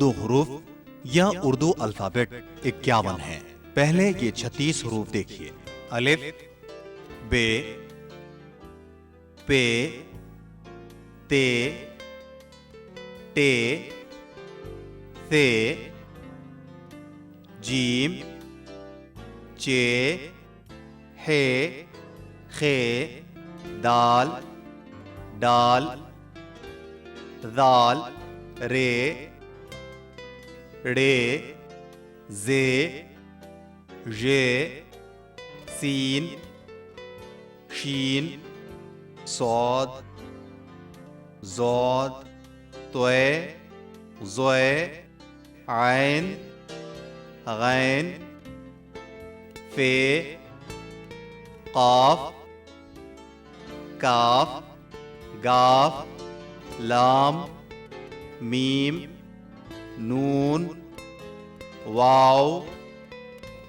اردو حروف یا اردو الفابیٹ 51 ہیں۔ پہلے یہ 36 حروف دیکھیے۔ الف، بے، پے، تے، ٹے، ثے، جیم، چے، ہے، خے، دال، ڈال، ذال، رے، ڑے، زے، ژے، سین، شین، صاد، ضاد، طے، ظے، عین، غین، فے، قاف، کاف، گاف، لام، میم، نون، واو،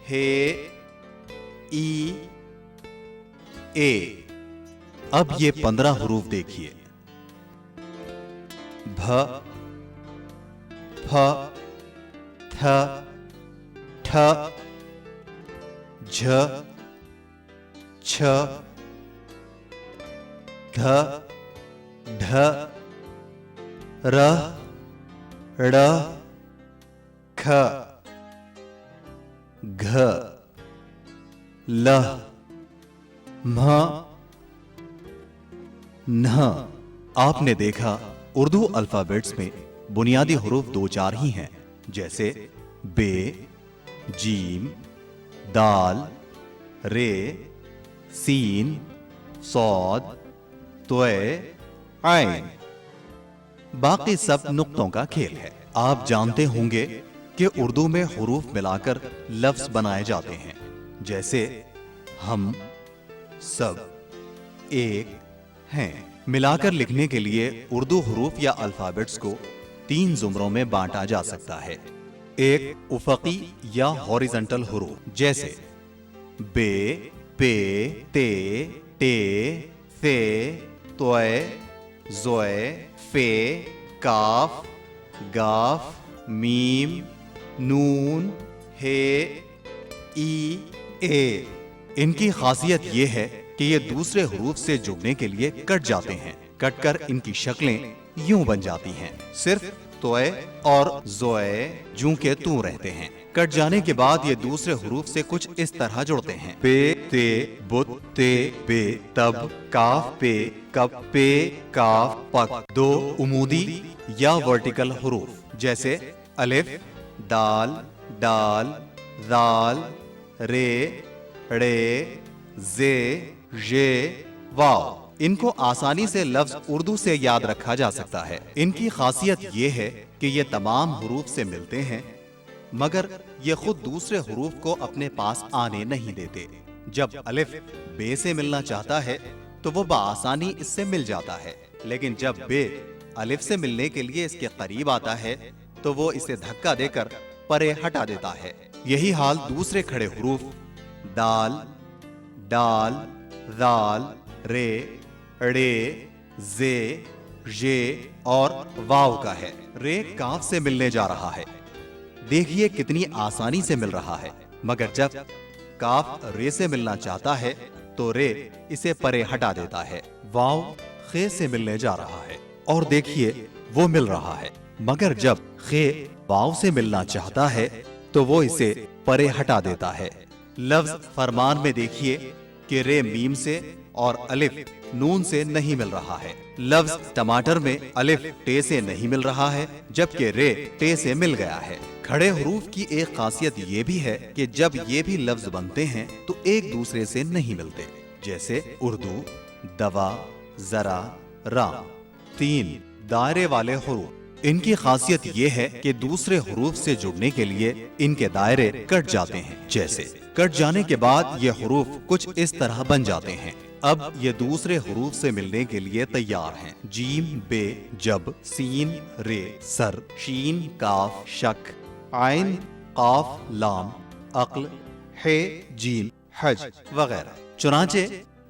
ہے، ای، اے۔ اب یہ 15 حروف دیکھیے۔ بھ، پھ، تھ، ٹھ، جھ، چھ، دھ، ڈھ، رہ، ڑ، کھ، گھ، لھ، مھ، نھ۔ آپ نے دیکھا اردو الفابیٹس میں بنیادی حروف 2-4 ہی ہیں، جیسے بے، جیم، دال، رے، سین، صاد، طے، عین۔ باقی سب نقطوں کا کھیل ہے۔ آپ جانتے ہوں گے کہ اردو میں حروف ملا کر لفظ بنائے جاتے ہیں، جیسے ہم، سب، ایک، ہیں۔ ملا کر لکھنے کے لیے اردو حروف یا الفابیٹس کو 3 زمروں میں بانٹا جا سکتا ہے۔ ایک افقی یا ہاریزنٹل حروف، جیسے بے، پے، تے، ٹے، ثے، طے، ظے، فے، کاف، گاف، میم، نون، ہے، ای، اے۔ ان کی خاصیت یہ ہے کہ یہ دوسرے حروف سے جڑنے کے لیے کٹ جاتے ہیں۔ کٹ کر ان کی شکلیں یوں بن جاتی ہیں۔ صرف طے اور ظے جوں کے توں رہتے ہیں۔ کٹ جانے کے بعد یہ دوسرے حروف سے کچھ اس طرح جڑتے ہیں۔ پے، تے، بت، تے، بے، تب، کاف، پے، کب، پے، کاف، پک۔ 2 عمودی یا ورٹیکل حروف، جیسے الف، دال، ڈال، ذال، رے، ڑے، زے، ژے، واو۔ ان کو آسانی سے لفظ اردو سے یاد رکھا جا سکتا ہے۔ ان کی خاصیت یہ ہے کہ یہ تمام حروف سے ملتے ہیں، مگر یہ خود دوسرے حروف کو اپنے پاس آنے نہیں دیتے۔ جب الف بے سے ملنا چاہتا ہے تو وہ بآسانی اس سے مل جاتا ہے، لیکن جب بے الف سے ملنے کے لیے اس کے قریب آتا ہے تو وہ اسے دھکا دے کر پرے ہٹا دیتا ہے۔ یہی حال دوسرے کھڑے حروف دال، ڈال، ذال، رے، ڑے، زے، ژے اور واو کا ہے۔ رے کاف سے ملنے جا رہا ہے۔ دیکھیے کتنی آسانی سے مل رہا ہے، مگر جب کاف رے سے ملنا چاہتا ہے تو رے اسے پرے ہٹا دیتا ہے۔ واو خے سے ملنے جا رہا ہے اور دیکھیے وہ مل رہا ہے، مگر جب خے واو سے ملنا چاہتا ہے تو وہ اسے پرے ہٹا دیتا ہے۔ لفظ فرمان میں دیکھیے کہ رے میم سے اور الف نون سے نہیں مل رہا ہے۔ لفظ ٹماٹر میں الف ٹے سے نہیں مل رہا ہے، جبکہ رے ٹے سے مل گیا ہے۔ کھڑے حروف کی ایک خاصیت یہ بھی ہے کہ جب یہ بھی لفظ بنتے ہیں تو ایک دوسرے سے نہیں ملتے، جیسے اردو، دوا، ذرا، رام۔ 3 دائرے والے حروف۔ ان کی خاصیت یہ ہے کہ دوسرے حروف سے جڑنے کے لیے ان کے دائرے کٹ جاتے ہیں، جیسے کٹ جانے کے بعد یہ حروف کچھ اس طرح بن جاتے ہیں۔ اب یہ دوسرے حروف سے ملنے کے لیے تیار ہیں۔ جیم، بے، جب، سین، رے، سر، شین، کاف، شک، عین، قاف، لام، عقل، ہے، جیم، حج وغیرہ۔ چنانچہ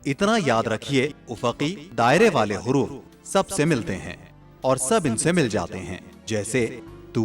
اتنا یاد رکھیے، افقی دائرے والے حروف سب سے ملتے ہیں اور سب ان سے مل جاتے ہیں، جیسے تو،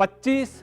25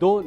2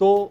تو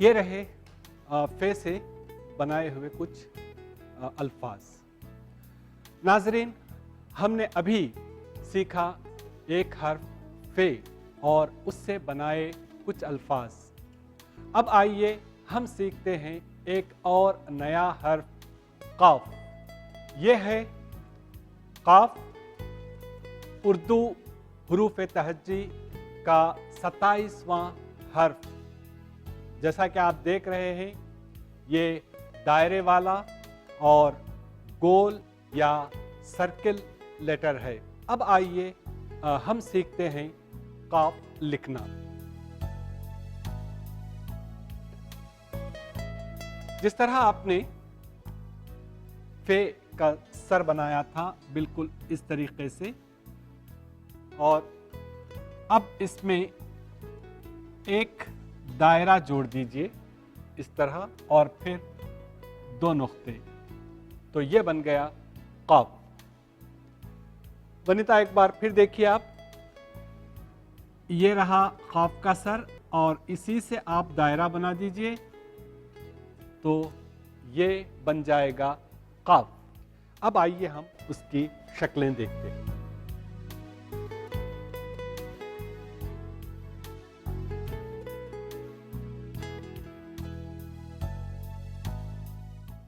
یہ رہے فے سے بنائے ہوئے کچھ الفاظ. ناظرین، ہم نے ابھی سیکھا ایک حرف فے اور اس سے بنائے کچھ الفاظ. اب آئیے ہم سیکھتے ہیں ایک اور نیا حرف قاف. یہ ہے قاف، اردو حروف تہجی کا 27واں حرف. جیسا کہ آپ دیکھ رہے ہیں یہ دائرے والا اور گول یا سرکل لیٹر ہے. اب آئیے ہم سیکھتے ہیں قاف لکھنا. جس طرح آپ نے فے کا سر بنایا تھا بالکل اس طریقے سے، اور اب اس میں ایک دائرہ جوڑ دیجئے اس طرح اور پھر 2 نقطے، تو یہ بن گیا قاف. ونیتا ایک بار پھر دیکھیے آپ، یہ رہا قاف کا سر اور اسی سے آپ دائرہ بنا دیجئے تو یہ بن جائے گا قاف. اب آئیے ہم اس کی شکلیں دیکھتے ہیں.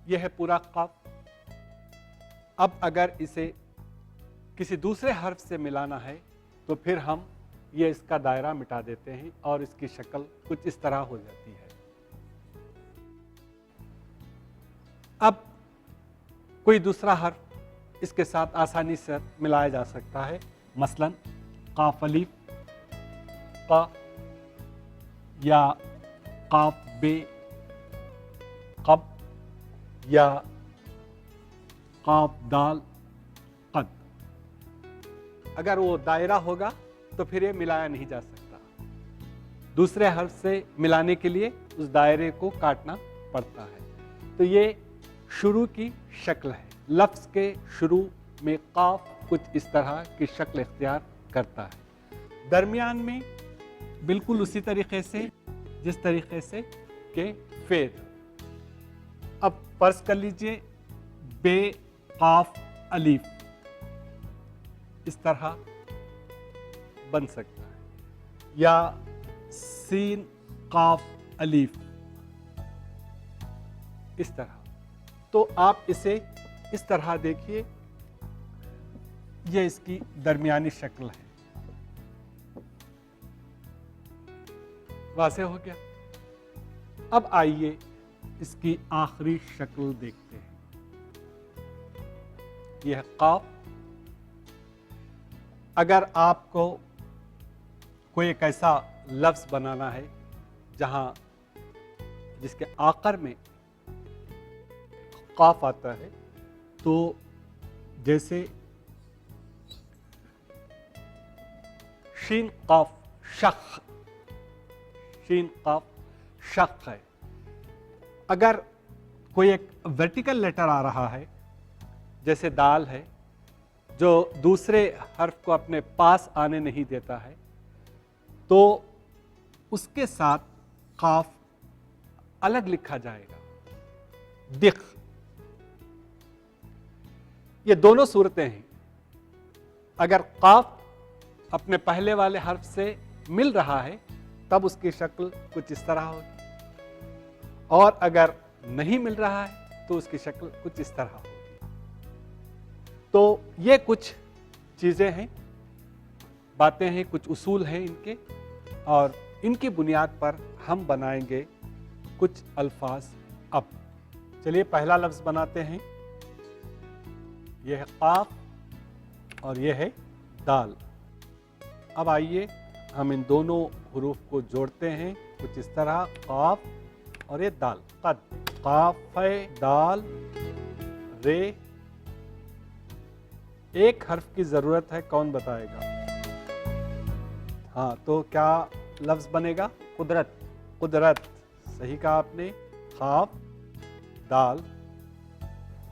یہ ہے پورا قاف. اب اگر اسے کسی دوسرے حرف سے ملانا ہے تو پھر ہم یہ اس کا دائرہ مٹا دیتے ہیں اور اس کی شکل کچھ اس طرح ہو جاتی ہے. اب کوئی دوسرا حرف اس کے ساتھ آسانی سے ملایا جا سکتا ہے. مثلا قاف الف قا، یا قاف بے قب، یا قاف دال قد. اگر وہ دائرہ ہوگا تو پھر یہ ملایا نہیں جا سکتا. دوسرے حرف سے ملانے کے لیے اس دائرے کو کاٹنا پڑتا ہے. تو یہ شروع کی شکل ہے. لفظ کے شروع میں قاف کچھ اس طرح کی شکل اختیار کرتا ہے. درمیان میں بالکل اسی طریقے سے جس طریقے سے کہ فے. اب فرض کر لیجئے بے قاف الف اس طرح بن سکتا ہے، یا سین قاف الف اس طرح. تو آپ اسے اس طرح دیکھیے، یہ اس کی درمیانی شکل ہے. واضح ہو گیا؟ اب آئیے اس کی آخری شکل دیکھتے ہیں. یہ ہے قاف. اگر آپ کو کوئی ایک ایسا لفظ بنانا ہے جہاں جس کے آخر میں قاف آتا ہے، تو جیسے شین قاف شخ، شین قاف شخ ہے. اگر کوئی ایک ورٹیکل لیٹر آ رہا ہے جیسے دال ہے جو دوسرے حرف کو اپنے پاس آنے نہیں دیتا ہے، تو اس کے ساتھ قاف الگ لکھا جائے گا. دق. یہ دونوں صورتیں ہیں. اگر قاف اپنے پہلے والے حرف سے مل رہا ہے تب اس کی شکل کچھ اس طرح ہوگی، اور اگر نہیں مل رہا ہے تو اس کی شکل کچھ اس طرح ہوگی. تو یہ کچھ چیزیں ہیں، باتیں ہیں، کچھ اصول ہیں ان کے، اور ان کی بنیاد پر ہم بنائیں گے کچھ الفاظ. اب چلیے پہلا لفظ بناتے ہیں. یہ ہے قاف اور یہ ہے دال. اب آئیے ہم ان دونوں حروف کو جوڑتے ہیں کچھ اس طرح، قاف اور یہ دال. قد. قاف ہے، دال، رے. ایک حرف کی ضرورت ہے، کون بتائے گا؟ ہاں، تو کیا لفظ بنے گا؟ قدرت. قدرت. صحیح کہا آپ نے. قاف دال،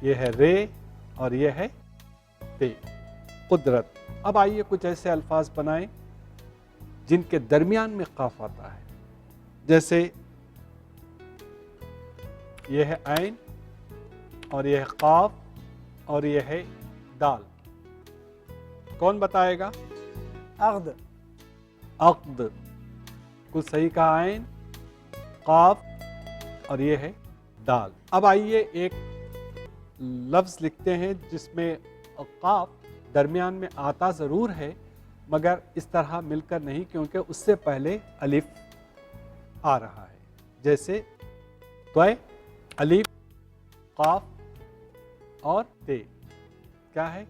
یہ ہے رے اور یہ ہے تے. قدرت. اب آئیے کچھ ایسے الفاظ بنائیں جن کے درمیان میں قاف آتا ہے. جیسے یہ ہے عین اور یہ ہے قاف اور یہ ہے دال. کون بتائے گا؟ عقد. عقد. کچھ صحیح کہا. عین، قاف اور یہ ہے دال. اب آئیے ایک لفظ لکھتے ہیں جس میں قاف درمیان میں آتا ضرور ہے مگر اس طرح مل کر نہیں، کیونکہ اس سے پہلے الف آ رہا ہے. جیسے توئے، الف، قاف اور تے. کیا ہے؟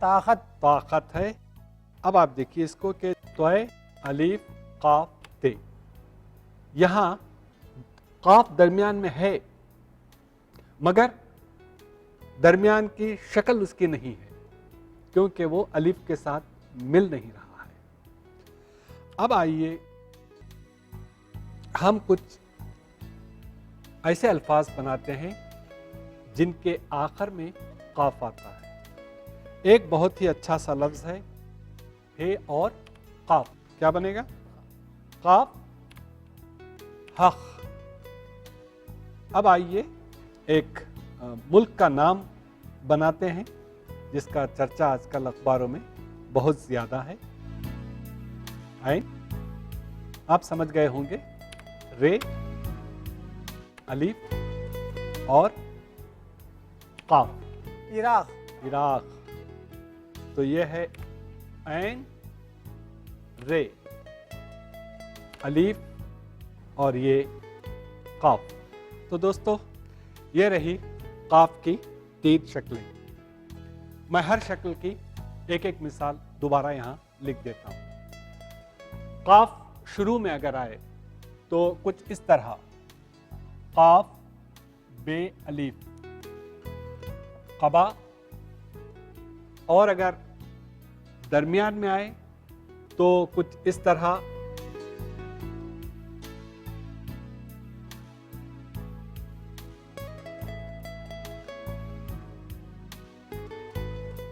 طاقت. طاقت ہے. اب آپ دیکھیے اس کو کہ توئے، الف، قاف، تے. یہاں قاف درمیان میں ہے مگر درمیان کی شکل اس کی نہیں ہے کیونکہ وہ الف کے ساتھ مل نہیں رہا ہے. اب آئیے ہم کچھ ایسے الفاظ بناتے ہیں جن کے آخر میں قاف آتا ہے. ایک بہت ہی اچھا سا لفظ ہے ہے اور قاف. کیا بنے گا؟ قاف، حق. اب آئیے ایک ملک کا نام بناتے ہیں جس کا چرچا آج کل اخباروں میں بہت زیادہ ہے. عین، آپ سمجھ گئے ہوں گے. رے، الف اور قاف. عراق. عراق. تو یہ ہے عین، رے، الف اور یہ قاف. تو دوستو یہ رہی قاف کی 3 شکلیں. میں ہر شکل کی ایک ایک مثال دوبارہ یہاں لکھ دیتا ہوں. قاف شروع میں اگر آئے تو کچھ اس طرح: قاف، بے، الف، قبا. اور اگر درمیان میں آئے تو کچھ اس طرح: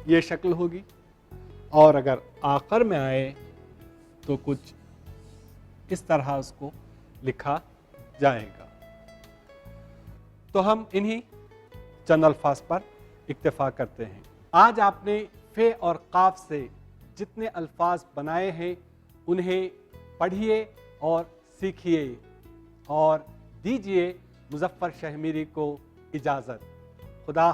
یہ شکل ہوگی. اور اگر آخر میں آئے تو کچھ اس طرح اس کو لکھا جائے گا. تو ہم انہی چند الفاظ پر اکتفا کرتے ہیں. آج آپ نے فے اور قاف سے جتنے الفاظ بنائے ہیں انہیں پڑھیے اور سیکھیے اور دیجیے مظفر شہمیری کو اجازت. خدا